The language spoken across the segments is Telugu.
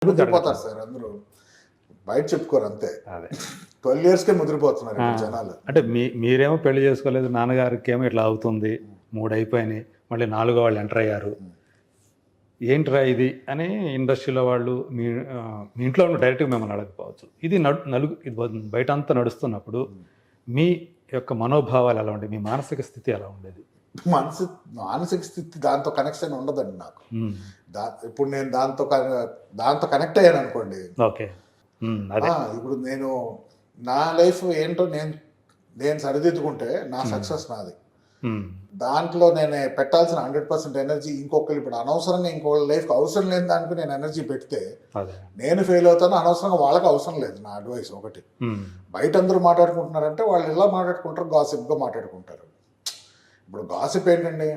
ముదిరిపోతారు సార్ అందరూ, బయట చెప్పుకోరు అంతే. అదే 12 yearsకే ముదిరిపోతున్నారు ఇప్పుడు జనాలు. అంటే మీరేమో పెళ్లి చేసుకోలేదు, నాన్నగారికి ఏమో ఇట్లా అవుతుంది, 3 అయిపోయినాయి, మళ్ళీ 4గో వాళ్ళు ఎంటర్ అయ్యారు, ఏంట్రా ఇది అని ఇండస్ట్రీలో వాళ్ళు మీ ఇంట్లో డైరెక్ట్గా మిమ్మల్ని అడగకపోవచ్చు. ఇది ఇది బయట అంతా నడుస్తున్నప్పుడు మీ యొక్క మనోభావాలు ఎలా ఉండేవి, మీ మానసిక స్థితి ఎలా ఉండేది? మానసిక స్థితి దాంతో కనెక్షన్ ఉండదండి నాకు. ఇప్పుడు నేను దాంతో కనెక్ట్ అయ్యాను అనుకోండి, ఓకే. ఇప్పుడు నేను నా లైఫ్ ఏంటో నేను సరిదిద్దుకుంటే నా సక్సెస్ నాది. దాంట్లో నేను పెట్టాల్సిన 100% ఎనర్జీ ఇంకొకరు ఇప్పుడు అనవసరంగా ఇంకొకరి లైఫ్కి అవసరం లేని దానికి నేను ఎనర్జీ పెడితే నేను ఫెయిల్ అవుతాను. అనవసరంగా వాళ్ళకి అవసరం లేదు నా అడ్వైస్. ఒకటి, బయట అందరూ మాట్లాడుకుంటున్నారంటే వాళ్ళు ఎలా మాట్లాడుకుంటారు, గాసిప్గా మాట్లాడుకుంటారు. ఇప్పుడు గాసిప్ ఏంటండి,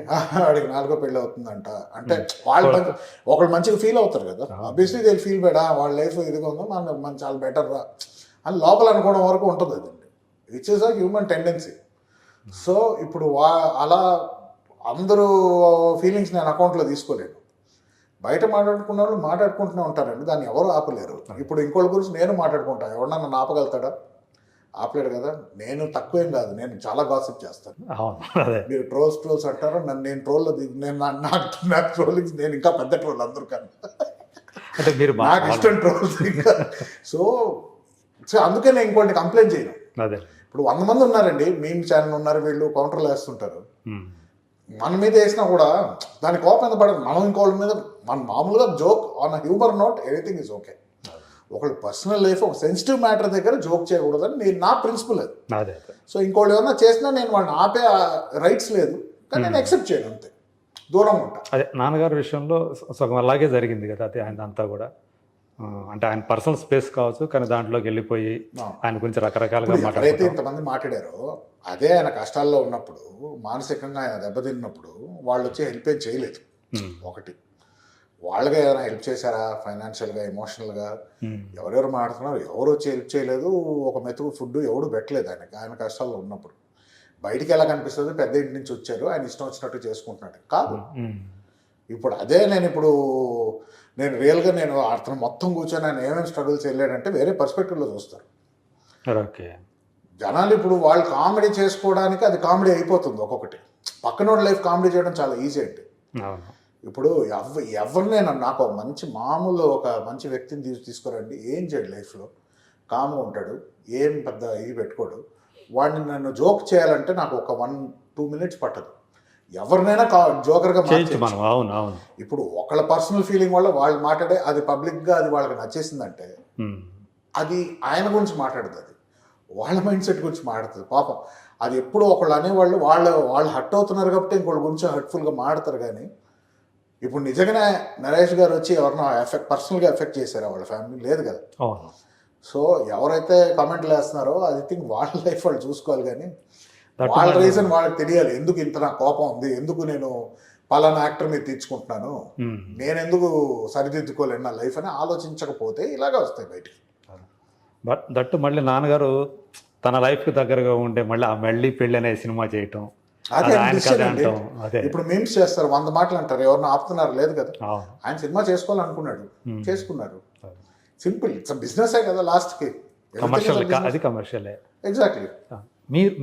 వాడికి 4గో పెళ్ళి అవుతుందంట అంటే వాళ్ళు ఒకళ్ళు మంచిగా ఫీల్ అవుతారు కదా, ఆబ్వియస్లీ దే ఫీల్ బెటర్, వాళ్ళ లైఫ్ ఇదిగా ఉందో మన చాలా బెటర్ రా అని లోపల అనుకోవడం వరకు ఉంటుంది అదండి. It's is a human tendency. So ఇప్పుడు అలా అందరూ ఫీలింగ్స్ నేను అకౌంట్లో తీసుకోలేను. బయట మాట్లాడుకున్న వాళ్ళు మాట్లాడుకుంటూనే ఉంటారండి, దాన్ని ఎవరు ఆపలేరు. ఇప్పుడు ఇంకోళ్ళ గురించి నేను మాట్లాడుకుంటాను, ఎవరన్నా నన్ను ఆపగలుగుతాడా? ఆపలేడు కదా. నేను తక్కువేం కాదు, నేను చాలా గాసిప్ చేస్తాను. మీరు ట్రోల్స్ అంటారు నన్ను, నేను ట్రోల్లో నాకు ట్రోలింగ్స్ నేను ఇంకా పెద్ద ట్రోల్ అందరూ కన్నా, నాకు ఇష్టం ట్రోల్స్ ఇంకా. సో అందుకే నేను ఇంకోటి కంప్లైంట్ చేయను. ఇప్పుడు 100 మంది ఉన్నారండి, మీమ్ ఛానల్ ఉన్నారు, వీళ్ళు కౌంటర్లు వేస్తుంటారు. మన మీద వేసినా కూడా దాని కోపం ఎంత పడదు. మనం ఇంకోళ్ళ మీద మన మామూలుగా joke on humour note anything is okay. ఒకళ్ళు పర్సనల్ లైఫ్ ఒక సెన్సిటివ్ మ్యాటర్ దగ్గర జోక్ చేయకూడదని నేను నా ప్రిన్సిపల్ అది. సో ఇంకోళ్ళు ఏమన్నా చేసినా నేను వాళ్ళని ఆపే రైట్స్ లేదు, కానీ నేను యాక్సెప్ట్ చేయను, అంతే, దూరం ఉంటా. అదే నాన్నగారి విషయంలో సగం అలాగే జరిగింది కదా. అది ఆయన అంతా కూడా అంటే ఆయన పర్సనల్ స్పేస్ కావచ్చు, కానీ దాంట్లోకి వెళ్ళిపోయి ఆయన గురించి రకరకాలుగా ఎవరైతే ఇంతమంది మాట్లాడారో అదే ఆయన కష్టాల్లో ఉన్నప్పుడు, మానసికంగా ఆయన దెబ్బతిన్నప్పుడు వాళ్ళు వచ్చి హెల్ప్ ఏం చేయలేదు. ఒకటి, వాళ్ళగా ఏమైనా హెల్ప్ చేశారా ఫైనాన్షియల్గా, ఎమోషనల్గా? ఎవరెవరు మాట్లాడుతున్నారు, ఎవరు వచ్చి హెల్ప్ చేయలేదు. ఒక మెతుకు ఫుడ్ ఎవడు పెట్టలేదు ఆయనకి, ఆయన కష్టాల్లో ఉన్నప్పుడు. బయటికి ఎలా కనిపిస్తుంది, పెద్ద ఇంటి నుంచి వచ్చారు, ఆయన ఇష్టం వచ్చినట్టు చేసుకుంటున్నాడు కాదు. ఇప్పుడు అదే నేను రియల్గా నేను అతను మొత్తం కూర్చొని ఆయన ఏమేమి స్ట్రగుల్స్ వెళ్ళాడంటే వేరే పర్స్పెక్టివ్లో చూస్తారు. ఓకే, జనాలు ఇప్పుడు వాళ్ళు కామెడీ చేసుకోవడానికి అది కామెడీ అయిపోతుంది. ఒక్కొక్కటి పక్కన లైఫ్ కామెడీ చేయడం చాలా ఈజీ అండి. ఇప్పుడు ఎవరినైనా నాకు ఒక మంచి వ్యక్తిని తీసుకురండి, ఏం చేయడు లైఫ్లో, కామ్గా ఉంటాడు, ఏం పెద్ద ఇది పెట్టుకోడు. వాడిని నన్ను జోక్ చేయాలంటే నాకు ఒక 1-2 minutes పట్టదు. ఎవరినైనా జోకర్గా మార్చేయచ్చు. ఇప్పుడు ఒకళ్ళ పర్సనల్ ఫీలింగ్ వల్ల వాళ్ళు మాట్లాడే అది పబ్లిక్గా అది వాళ్ళకి నచ్చేసిందంటే అది ఆయన గురించి మాట్లాడుతుంది, అది వాళ్ళ మైండ్ సెట్ గురించి మాట్లాడుతుంది. పాపం అది ఎప్పుడు ఒకళ్ళు అనేవాళ్ళు వాళ్ళు హర్ట్ అవుతున్నారు కాబట్టి ఇంకోళ్ళ గురించి హర్ట్ఫుల్గా మాట్లాడతారు. కానీ ఇప్పుడు నిజంగానే నరేష్ గారు వచ్చి ఎవరినో పర్సనల్గా ఎఫెక్ట్ చేశారా వాళ్ళ ఫ్యామిలీ? లేదు కదా. సో ఎవరైతే కామెంట్లు వేస్తున్నారో అది థింక్ వాళ్ళ లైఫ్ వాళ్ళు చూసుకోవాలి, కానీ వాళ్ళ రీజన్ వాళ్ళకి తెలియాలి. ఎందుకు ఇంత నా కోపం ఉంది, ఎందుకు నేను పలానా యాక్టర్ మీద తీర్చుకుంటున్నాను, నేను ఎందుకు సరిదిద్దుకోలేను నా లైఫ్ అని ఆలోచించకపోతే ఇలాగే వస్తాయి బయటికి. దట్టు మళ్ళీ నాన్నగారు తన లైఫ్కి దగ్గరగా ఉండే మళ్ళీ పెళ్ళి అనే సినిమా చేయటం, ఇప్పుడు మీమ్స్ చేస్తారు, 100 మాటలు అంటారు, ఎవరిని ఆపుతున్నారు? లేదు కదా. ఆయన సినిమా చేసుకోవాలనుకున్నాడు, చేసుకున్నారు. సింపుల్, ఇట్స్ బిజినెస్ కదా లాస్ట్కి. Commercial exactly.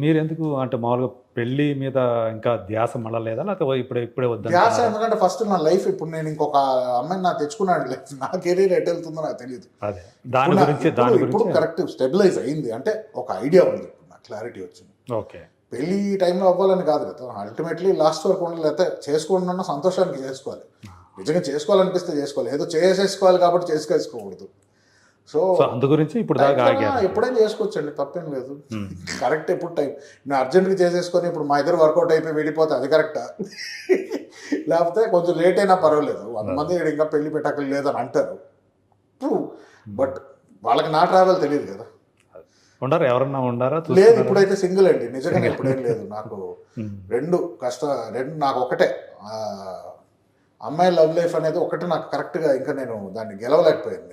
మీరు ఎందుకు అంటే మామూలుగా పెళ్లి మీద ఇంకా ధ్యాస మళ్ళలేదా, లేకపోతే ఇప్పుడే వద్దా ధ్యాస? ఎందుకంటే ఫస్ట్ నా లైఫ్, ఇప్పుడు నేను ఇంకొక అమ్మాయిని నాకు తెచ్చుకున్నాడు, లైఫ్ నా కెరీర్ ఎటు వెళ్తుందో నాకు తెలియదు. దాని గురించి ఇప్పుడు కరెక్ట్ స్టెబిలైజ్ అయింది అంటే ఒక ఐడియా ఉంది, ఇప్పుడు నాకు క్లారిటీ వచ్చింది. ఓకే, పెళ్లి టైంలో అవ్వాలని కాదు కదా, అల్టిమేట్లీ లాస్ట్ వరకు ఉండాలి. లేకపోతే చేసుకోకుండా సంతోషానికి చేసుకోవాలి, నిజంగా చేసుకోవాలనిపిస్తే చేసుకోవాలి, ఏదో చేసుకోవాలి కాబట్టి చేసుకోకూడదు. సో అందు గురించి ఇప్పుడు ఎప్పుడైనా చేసుకోవచ్చండి, తప్పేం లేదు. కరెక్ట్ ఎప్పుడు టైం, నేను అర్జెంట్గా చేసేసుకొని ఇప్పుడు మా ఇద్దరు వర్కౌట్ అయిపోయి వెళ్ళిపోతే అది కరెక్టా? లేకపోతే కొంచెం లేట్ అయినా పర్వాలేదు, 100 మంది ఇంకా పెళ్లి పెట్టకలు లేదని అంటారు, ట్రూ. బట్ వాళ్ళకి నా ట్రావెల్ తెలియదు కదా. ఎవరన్నా ఉండారా? లేదు, ఇప్పుడైతే సింగిల్ అండి, నిజంగానే ఇప్పుడేం లేదు నాకు. రెండు నాకు ఒకటే అమ్మాయి లవ్ లైఫ్ అనేది ఒకటి నాకు కరెక్ట్గా, ఇంకా నేను దాన్ని గెలవలేకపోయాను.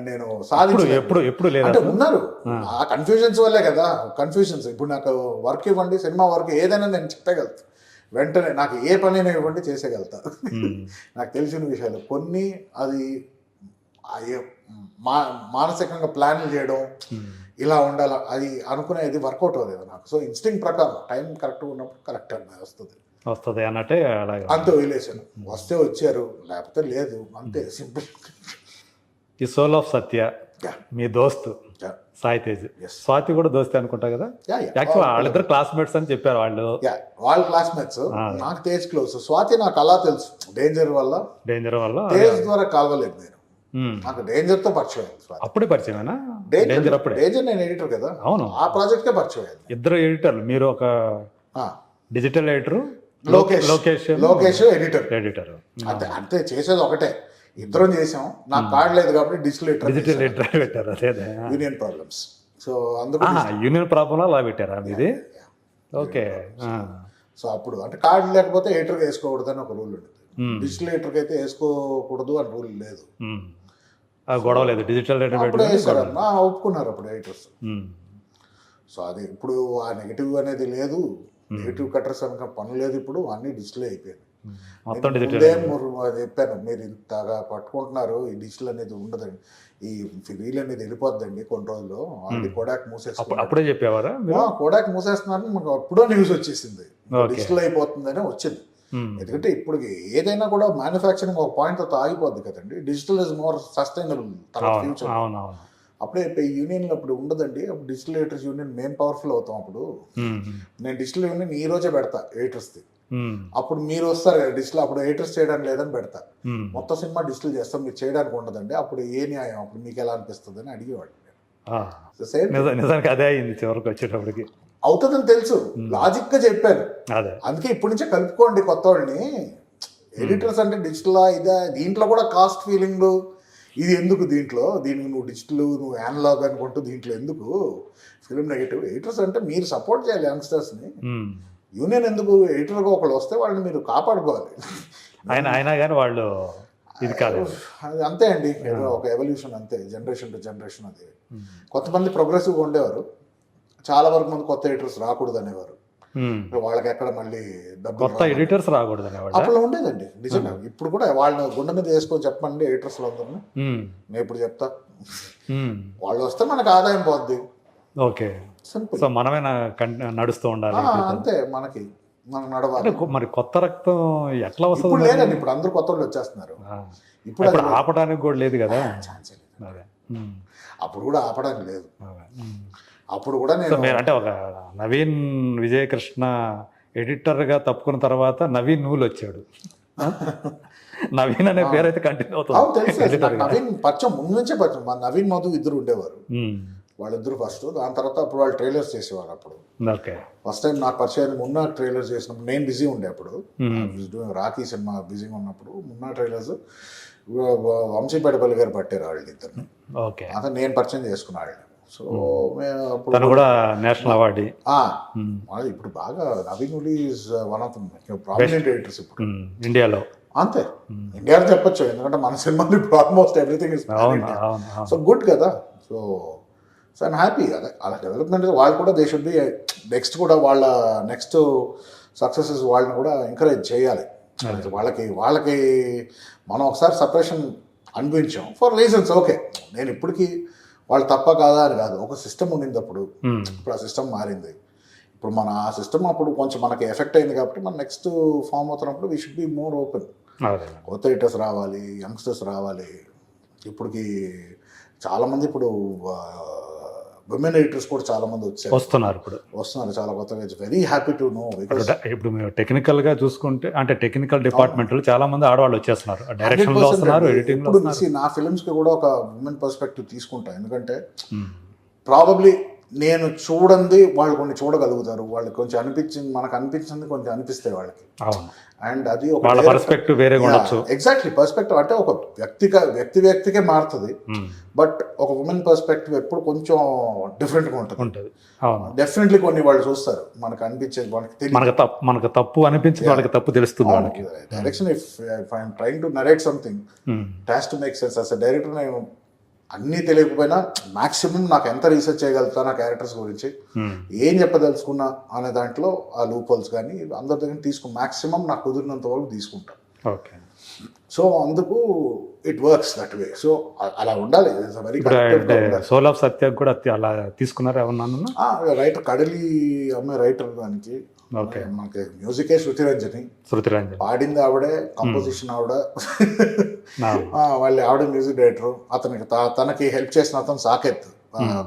నేను ఎప్పుడు అంటే ఉన్నారు ఆ కన్ఫ్యూజన్స్ వల్లే కదా. కన్ఫ్యూజన్స్ ఇప్పుడు నాకు వర్క్ ఇవ్వండి, సినిమా వర్క్ ఏదైనా నేను చెప్పగలుగుతా వెంటనే, నాకు ఏ పనైనా ఇవ్వండి చేసేయగలుగుతా. నాకు తెలిసిన విషయాలు కొన్ని, అది అయ్యో, మానసికంగా ప్లాన్లు చేయడం ఇలా ఉండాలి అది అనుకునేది వర్కౌట్ అవ్వలేదు నాకు. సో ఇన్స్టింక్ట్ ప్రకారం టైం కరెక్ట్గా ఉన్నప్పుడు కరెక్ట్ అన్నది వస్తుంది అన్నట్టే అలాగే అంతే వదిలేసాను. వస్తే వచ్చారు, లేకపోతే లేదు, అంతే సింపుల్. ఈ సోల్ ఆఫ్ సత్య మీ దోస్తు సాయి తేజ్, స్వాతి కూడా దోస్తే అనుకుంటా కదా. యాక్చువల్ వాళ్ళిద్దరు క్లాస్మేట్స్ అని చెప్పారు వాళ్ళు. వాళ్ళ క్లాస్మేట్స్. నాకు తేజ్ క్లోజ్, స్వాతి నాకు అలా తెలుసు డేంజర్ వల్ల. తేజ్ ద్వారా కలవలేదు నేను, నాకు డేంజర్ తో పరిచయం అయింది. అప్పుడే పరిచయమేనా? డేంజర్ అప్పుడే. డేంజర్ నేను ఎడిటర్ కదా. అవును, ఆ ప్రాజెక్ట్ కే పరిచయం అయింది. ఇద్దరు ఎడిటర్లు, మీరు ఒక డిజిటల్ ఎడిటర్, లోకేష్ ఎడిటర్. అంతే అంతే చేసేది ఒకటే, ఇద్దరం చేసాం. నాకు కార్డ్ లేదు కాబట్టి డిజిటల్ ఎడిటర్ పెట్టారు. అదే యూనియన్ ప్రాబ్లమ్స్. సో అందుకు యూనియన్ ప్రాబ్లం అలా పెట్టారా మీది? ఓకే. సో అప్పుడు అంటే కార్డు లేకపోతే ఎడిటర్ వేసుకోకూడదు అని ఒక రూల్ ఉండేది. డిజిటల్ ఎడిటర్కి అయితే వేసుకోకూడదు అని రూల్ లేదు. గొడవ లేదు, డిజిటల్ ఎడిటర్ వేసారు, ఒప్పుకున్నారు అప్పుడు ఎడిటర్స్. సో అది ఇప్పుడు ఆ నెగిటివ్ అనేది లేదు, నెగిటివ్ కట్టర్స్ అనక పని లేదు. ఇప్పుడు అన్ని డిజిటల్ అయిపోయింది మొత్తం. చెప్పాను, మీరు ఇంతగా పట్టుకుంటున్నారు, ఈ డిజిటల్ అనేది ఉండదండి, ఈ రీల్ అనేది వెళ్ళిపోద్దండి కొన్ని రోజుల్లో. అది కోడాక్ మూసేస్తున్నారు. అప్పుడే చెప్పేవారా? కోడాక్ మూసేస్తున్నారు, మనకు అప్పుడో న్యూస్ వచ్చేసింది డిజిటల్ అయిపోతుందని వచ్చింది. ఎందుకంటే ఇప్పుడు ఏదైనా కూడా మ్యానుఫ్యాక్చరింగ్ ఒక పాయింట్ తో ఆగిపోద్ది కదండి. Digital is more sustainable future. అప్పుడే యూనియన్ అప్పుడు ఉండదండి. అప్పుడు డిజిటల్ ఎడిటర్స్ యూనియన్ మేము పవర్ఫుల్ అవుతాం. అప్పుడు నేను డిజిటల్ యూనియన్ ఈ రోజే పెడతా ఎడిటర్స్ది. అప్పుడు మీరు వస్తారు డిజిటల్, అప్పుడు ఎడిటర్స్ చేయడానికి లేదని పెడతా. మొత్తం సినిమా డిజిటల్ చేస్తాం, మీరు చేయడానికి ఉండదండి. అప్పుడు ఏ న్యాయం, అప్పుడు మీకు ఎలా అనిపిస్తుంది అని అడిగేవాడు. నిజానికి అదే అయింది చివరికి వచ్చేటప్పటికి. అవుతుందని తెలుసు, లాజిక్ గా చెప్పాను. అందుకే ఇప్పటి నుంచే కలుపుకోండి కొత్త వాళ్ళని. ఎడిటర్స్ అంటే డిజిటల్ ఇదా, దీంట్లో కూడా కాస్ట్ ఫీలింగ్ ఇది ఎందుకు, దీనికి నువ్వు డిజిటల్ నువ్వు యానలాగ్ అనుకుంటూ దీంట్లో ఎందుకు ఫిల్మ్ నెగటివ్. ఎడిటర్స్ అంటే మీరు సపోర్ట్ చేయాలి యంగ్స్టర్స్ని. యూనియన్ ఎందుకు, ఎడిటర్గా ఒకళ్ళు వస్తే వాళ్ళని మీరు కాపాడుకోవాలి. అయినా కానీ వాళ్ళు ఇది కాదు, అది అంతే అండి, ఒక ఎవల్యూషన్ అంతే, జనరేషన్ టు జనరేషన్. అది కొంతమంది ప్రోగ్రెసివ్గా ఉండేవారు, చాలా వరకు మంది కొత్త ఎడిటర్స్ రాకూడదు అనేవారు. వాళ్ళకి ఎక్కడ మళ్ళీ కొత్త ఎడిటర్స్ రాకూడదు అప్పుడు ఉండేదండి నిజంగా. ఇప్పుడు కూడా వాళ్ళని గుండె మీద వేసుకొని చెప్పండి ఎడిటర్స్ అందరినీ, నేను ఇప్పుడు చెప్తా. వాళ్ళు వస్తే మనకు ఆదాయం పోద్ది. Okay, simple. సో మనమే నడుస్తూ ఉండాలి అంతే, మనకి మనం నడవాలి. మరి కొత్త రక్తం ఎట్లా వస్తుంది? ఇప్పుడు లేదండి, ఇప్పుడు అందరూ కొత్త వాళ్ళు వచ్చేస్తున్నారు. ఇప్పుడు ఆపడానికి కూడా లేదు కదా. అప్పుడు కూడా ఆపడానికి లేదు. అప్పుడు కూడా నేను అంటే ఒక నవీన్ విజయకృష్ణ ఎడిటర్గా తప్పుకున్న తర్వాత నవీన్ నూలు వచ్చాడు. నవీన్ అనే పేరు అయితే కంటిన్యూ అవుతుంది. నవీన్ పరిచయం ముందు నుంచే పరిచయం. మా నవీన్ మధు ఇద్దరు ఉండేవారు, వాళ్ళిద్దరు ఫస్ట్. దాని తర్వాత అప్పుడు వాళ్ళు ట్రైలర్స్ చేసేవారు. అప్పుడు ఫస్ట్ టైం నాకు పరిచయం మున్నా ట్రైలర్స్ చేసినప్పుడు నేను బిజీ ఉండే, అప్పుడు రాఖీ సినిమా బిజీగా ఉన్నప్పుడు మున్నా ట్రైలర్స్ వంశీపేటపల్లి గారు పట్టారు వాళ్ళిద్దరిని. అతను నేను పరిచయం చేసుకున్నాను. సో తను కూడా నేషనల్ అవార్డు. ఇప్పుడు బాగా Naveen is one of the prominent editors ఇప్పుడు ఇండియాలో. అంతే, ఇండియాలో చెప్పొచ్చు, ఎందుకంటే మన సినిమాలు ఇప్పుడు almost everything is so good కదా. So I'm happy. అదే అలా డెవలప్మెంట్ వాళ్ళు కూడా దే షుడ్ బి నెక్స్ట్ కూడా వాళ్ళ నెక్స్ట్ సక్సెసెస్ వాళ్ళని కూడా ఎంకరేజ్ చేయాలి. వాళ్ళకి మనం ఒకసారి సపరేషన్ అనిపించాం ఫర్ రీజన్స్. ఓకే, నేను ఇప్పటికీ వాళ్ళు తప్ప కాదా అని కాదు, ఒక సిస్టమ్ ఉండింది అప్పుడు. ఇప్పుడు ఆ సిస్టమ్ మారింది. ఇప్పుడు మన ఆ సిస్టమ్ అప్పుడు కొంచెం మనకి ఎఫెక్ట్ అయింది కాబట్టి మన నెక్స్ట్ ఫామ్ అవుతున్నప్పుడు we should be more open. కొత్త ఎడిటర్స్ రావాలి, యంగ్స్టర్స్ రావాలి. ఇప్పటికి చాలామంది ఇప్పుడు విమెన్ ఎడిటర్స్ కూడా చాలా మంది వస్తున్నారు చాలా కొత్తగా. Very happy to know. ఇప్పుడు మీరు టెక్నికల్ గా చూసుకుంటే, అంటే టెక్నికల్ డిపార్ట్మెంట్ లో చాలా మంది ఆడవాళ్ళు వచ్చేస్తున్నారు, డైరెక్షన్ లో వస్తున్నారు, ఎడిటింగ్ లో. ఇప్పుడు నా ఫిల్మ్స్ కి కూడా ఒక విమెన్ పర్స్పెక్టివ్ తీసుకుంటా. ఎందుకంటే ప్రాబబ్లీ నేను చూడండి వాళ్ళు కొన్ని చూడగలుగుతారు, వాళ్ళకి కొంచెం అనిపించింది, మనకు అనిపించింది కొంచెం అనిపిస్తాయి వాళ్ళకి. అండ్ అది ఒక పర్స్పెక్టివ్ వేరే ఉండొచ్చు. ఎగ్జాక్ట్లీ, పర్స్పెక్టివ్ అంటే ఒక వ్యక్తికే మారుతుంది. బట్ ఒక ఉమెన్ పర్స్పెక్టివ్ ఎప్పుడు కొంచెం డిఫరెంట్ గా ఉంటుంది. డెఫినెట్లీ కొన్ని వాళ్ళు చూస్తారు, మనకు అనిపించేది వాళ్ళకి తెలియదు, మనకు తప్పు అనిపించింది వాళ్ళకి తప్పు తెలుస్తుంది. వాళ్ళకి direction if I'm trying to narrate something it has to make sense. As a director నేను అన్నీ తెలియకపోయినా మాక్సిమం నాకు ఎంత రీసెర్చ్ చేయగలుగుతాను ఆ క్యారెక్టర్స్ గురించి, ఏం చెప్పదలుచుకున్నా అనే దాంట్లో ఆ లూప్ హోల్స్ కానీ అందరి దగ్గర మాక్సిమం నాకు కుదిరినంత వరకు తీసుకుంటాను. ఓకే. సో అందుకు it works that way. So అలా ఉండాలి. వెరీ ఇప్పుడు సోల్ ఆఫ్ సత్య కూడా అలా తీసుకున్నారా ఏమన్నా? రైటర్ కడలి అమ్మాయి రైటర్ దానికి. ఓకే. మనకి మ్యూజికే శృతిరంజని పాడింది ఆవిడే, కంపోజిషన్ ఆవిడ, వాళ్ళ ఆవిడ మ్యూజిక్ డైరెక్టర్. అతనికి తనకి హెల్ప్ చేసిన అతను సాకేత్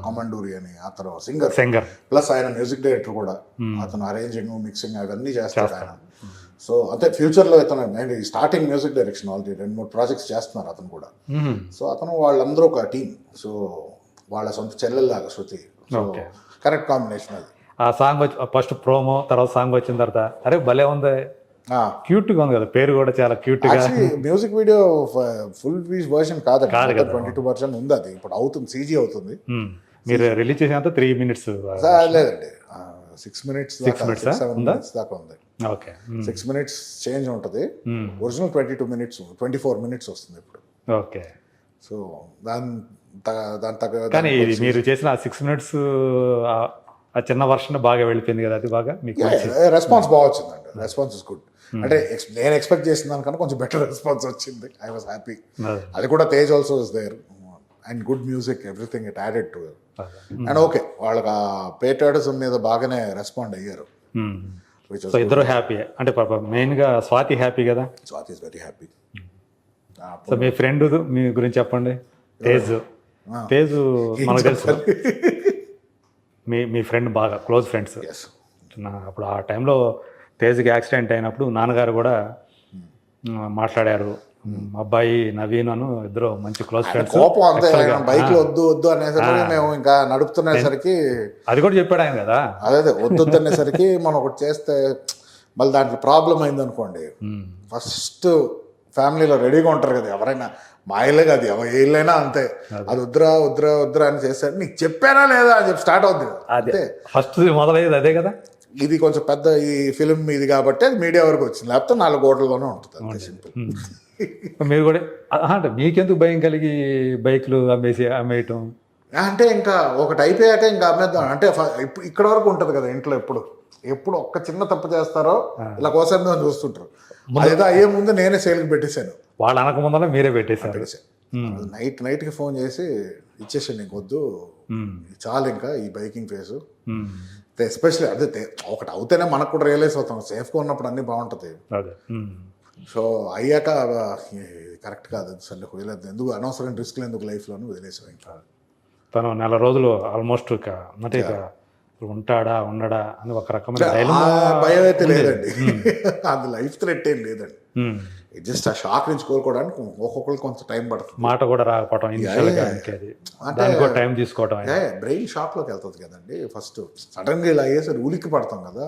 కమండూరి అని అతను సింగర్ ప్లస్ ఆయన మ్యూజిక్ డైరెక్టర్ కూడా. అతను అరేంజింగ్ మిక్సింగ్ అవన్నీ చేస్తాడు ఆయన. సో అంటే ఫ్యూచర్లో అతను starting music direction already 2-3 projects చేస్తున్నారు అతను కూడా. సో అతను వాళ్ళందరూ ఒక టీం. సో వాళ్ళ సొంత చెల్లెల్లాగా శృతి. సో కరెక్ట్ కాంబినేషన్ అది. ఆ సాంగ్ వచ్చి ఫస్ట్ ప్రోమో, తర్వాత సాంగ్ వచ్చిన తర్వాత అరే భలే ఉంది, క్యూట్ గా ఉంది కదా, పేరు కూడా చాలా క్యూట్ గా. మ్యూజిక్ వీడియో ఫుల్ వర్షన్ కాదండి, 22 వర్షన్ ఉంది. అది ఇప్పుడు అవుతుంది, CG అవుతుంది. మీరు రిలీజ్ చేసినంత 3 minutes లేదండి, 6 minutes 7 minutes దాకా ఉంది. ఓకే. 6 minutes చేంజ్ ఉంటుంది. ఒరిజినల్ 22 minutes 24 minutes వస్తుంది ఇప్పుడు. ఓకే. సో దాని తగ్గ కానీ ఇది మీరు చేసిన 6 minutes ఆ చిన్న వర్షన్ బాగా వెళ్ళిపోయింది కదా, అది బాగా మీకు రెస్పాన్స్ బాగా వచ్చిందండి. Response is good. అంటే నేను ఎక్స్పెక్ట్ చేసిన దానికన్నా కొంచెం బెటర్ రెస్పాన్స్ వచ్చింది. I was happy. అది కూడా Tej also is there and good music, everything it added to. And okay, వాళ్ళకి ఆ పేట్రియాటిజం మీద బాగానే రెస్పాండ్ అయ్యారు. సో ఇద్దరు హ్యాపీ. అంటే మెయిన్ గా స్వాతి హ్యాపీ కదా. Swathi is very happy. So మీ ఫ్రెండ్ మీ గురించి చెప్పండి. తేజ్ మనకు తెలుసు, మీ ఫ్రెండ్ బాగా క్లోజ్ ఫ్రెండ్స్. అప్పుడు ఆ టైంలో తేజ్కి యాక్సిడెంట్ అయినప్పుడు నాన్నగారు కూడా మాట్లాడారు. అబ్బాయి నవీన్ అను ఇద్దరు మంచి క్లోజ్ ఫ్రెండ్స్. కోపం అంతే, బైక్ లో వద్దు అనేసరికి మేము ఇంకా నడుపుతునేసరికి అది కూడా చెప్పాడు ఆయన కదా. అదే వద్దు అనేసరికి మనం ఒకటి చేస్తే మళ్ళీ దాంట్లో ప్రాబ్లం అయింది అనుకోండి. ఫస్ట్ ఫ్యామిలీలో రెడీగా ఉంటారు కదా ఎవరైనా, మా ఇల్లే కాదు ఏళ్ళైనా అంతే. అది వద్దురా అని చేస్తాడు. నీకు చెప్పానా లేదా అని చెప్పి స్టార్ట్ అవుద్ది. అదే ఫస్ట్ మొదలయ్యేది అదే కదా. ఇది కొంచెం పెద్ద ఈ ఫిలిం ఇది కాబట్టి అది మీడియా వరకు వచ్చింది, లేకపోతే 4 గోడల్లోనే ఉంటుంది, అంతే సింపుల్. మీరు కూడా అంటే మీకెందుకు భయం కలిగి బైక్లు అమ్మేయటం? అంటే ఇంకా ఒకటి అయిపోయాక ఇంకా అమ్మేద్దాం అంటే ఇక్కడ వరకు ఉంటుంది కదా ఇంట్లో. ఎప్పుడు ఒక్క చిన్న తప్పు చేస్తారో ఇలా కోసం చూస్తుంటారు. అదేదో అయ్యే ముందు నేనే సేల్కి పెట్టేశాను. వాళ్ళు అనక ముందర మీరే పెట్టేశారు. నైట్కి ఫోన్ చేసి ఇచ్చేసాను, నీకు వద్దు చాలు ఇంకా ఈ బైకింగ్ ఫేసు. ఎస్పెషల్లీ అదే ఒకటి అవుతేనే మనకు కూడా రియలైజ్ అవుతాం, సేఫ్గా ఉన్నప్పుడు అన్నీ బాగుంటుంది. సో అయ్యాక కరెక్ట్ కాదు, సరే వదిలేదు, ఎందుకు అనవసరం రిస్క్లు ఎందుకు లైఫ్లోనూ వదిలేసాం. ఇంకా తను 4 రోజులు ఆల్మోస్ట్ అంటే ఉంటాడా ఉండడా అని ఒక రకమైన భయం అయితే లేదండి. అది లైఫ్ థ్రెట్ ఏం లేదండి. జస్ట్ ఆ షాక్ నుంచి కోలుకోవడానికి ఒక్కొక్కరికి కొంచెం టైం పడుతుంది. మాట కూడా రాకపోవడం, అంటే టైం తీసుకోవడం, బ్రెయిన్ షాక్ లోకి వెళ్తుంది కదండి. ఫస్ట్ సడన్ గా ఇలా అయ్యేసరి ఉలిక్కి పడతాం కదా.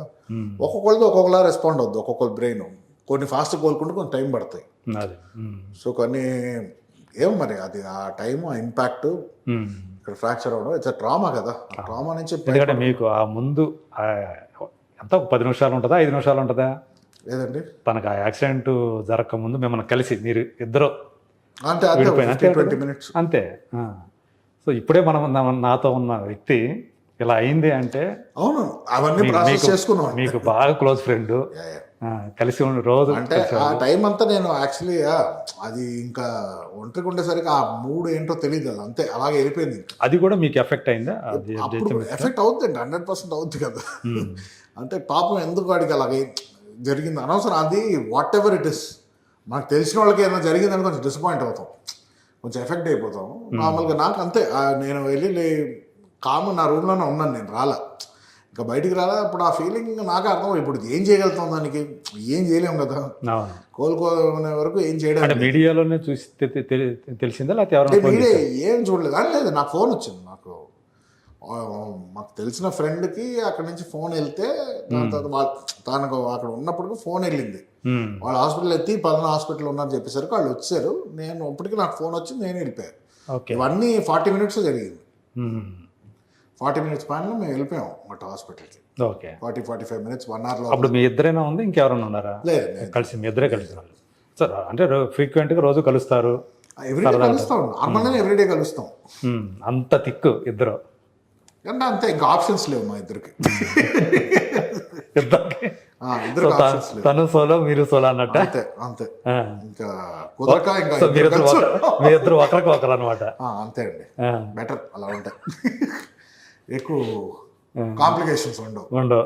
ఒక్కొక్కరితో ఒక్కొక్కలా రెస్పాండ్ అవుద్ది ఒక్కొక్కరి బ్రెయిన్. కొన్ని ఫాస్ట్ కోలుకుంటే కొంచెం టైం పడతాయి. సో కొన్ని ఏమో మరి అది ఆ టైం ఆ ఇంపాక్ట్ ఇక్కడ ఫ్రాక్చర్ అవ్వడం ఇట్స్ ట్రామా కదా. ట్రామా నుంచి ఎందుకంటే మీకు ఆ ముందు ఎంత 10 నిమిషాలు ఉంటుందా 5 నిమిషాలు ఉంటుందా? లేదండి, తనకు ఆ యాక్సిడెంట్ జరగక ముందు మిమ్మల్ని కలిసి మీరు ఇద్దరు అంటే 20 minutes అంతే. సో ఇప్పుడే నాతో ఉన్న వ్యక్తి ఇలా అయింది అంటే అవును అవన్నీ ప్రాసెస్ చేసుకున్నాం. మీకు బాగా క్లోజ్ ఫ్రెండ్, కలిసి రోజు అంటే ఆ టైం అంతా నేను యాక్చువల్లీ అది ఇంకా ఒంటరికి ఉండేసరికి ఆ మూడు ఏంటో తెలియదు, అది అంతే అలాగే వెళ్ళిపోయింది. అది కూడా మీకు ఎఫెక్ట్ అయిందా? ఎఫెక్ట్ అవుతుంది, 100% అవుతుంది కదా. అంటే పాపం ఎందుకు వాడికి అలాగే జరిగింది అనవసరం. అది వాట్ ఎవర్ ఇట్ ఇస్, మనకు తెలిసిన వాళ్ళకి ఏదైనా జరిగిందని కొంచెం డిసప్పాయింట్ అవుతాం, కొంచెం ఎఫెక్ట్ అయిపోతాం. నార్మల్గా నాకు అంతే, నేను వెళ్ళి కామన్ నా రూమ్లోనే ఉన్నాను, నేను రాలా, ఇంకా బయటికి రాలా. ఇప్పుడు ఆ ఫీలింగ్ నాకే అర్థం. ఇప్పుడు ఏం చేయగలుగుతాం, దానికి ఏం చేయలేము కదా, కోలుకోనే వరకు ఏం చేయడం. మీడియాలోనే చూసి తెలిసిందా లేకపోతే మీడియా ఏం చూడలేదు అని లేదు. నాకు ఫోన్ వచ్చింది, మాకు తెలిసిన ఫ్రెండ్కి అక్కడి నుంచి ఫోన్ వెళ్తే దాని తర్వాత తనకు అక్కడ ఉన్నప్పటికీ ఫోన్ వెళ్ళింది. వాళ్ళు హాస్పిటల్ ఎత్తి పలానా హాస్పిటల్ ఉన్నారని చెప్పేసరికి వాళ్ళు వచ్చారు. నేను అప్పటికి నాకు ఫోన్ వచ్చి నేను వెళ్ళిపోయాను. ఇవన్నీ 40 minutes జరిగింది. 40 minutes పైన మేము వెళ్ళిపోయాం అటు హాస్పిటల్కి. 40-45 minutes 1 hour లో. అప్పుడు మీ ఇద్దరైనా ఉంది, ఇంకెవరైనా ఉన్నారా? లేదు, కలిసి మీ ఇద్దరే కలిసి సార్. అంటే ఫ్రీక్వెంట్గా రోజు కలుస్తారు? ఎవ్రీడే కలుస్తాం, నార్మల్గానే ఎవ్రీడే కలుస్తాం. అంత తిక్కు ఇద్దరు అంటే అంతే, ఇంకా ఆప్షన్స్ లేవు మా ఇద్దరికి. ఇద్దరు ఆప్షన్స్ లేదు. తను సోలో మీరు సోలో అన్నట్ట. అంతే అంతే ఇంకా కుదరక ఇంకా సో ఇద్దరు కలిసి మీ ఇద్దరు ఒకరికి ఒకరు అనమాట. అంతే అండి, బెటర్ అలా ఉంటాయి. ఎక్కువ కాంప్లికేషన్స్ ఉండవు.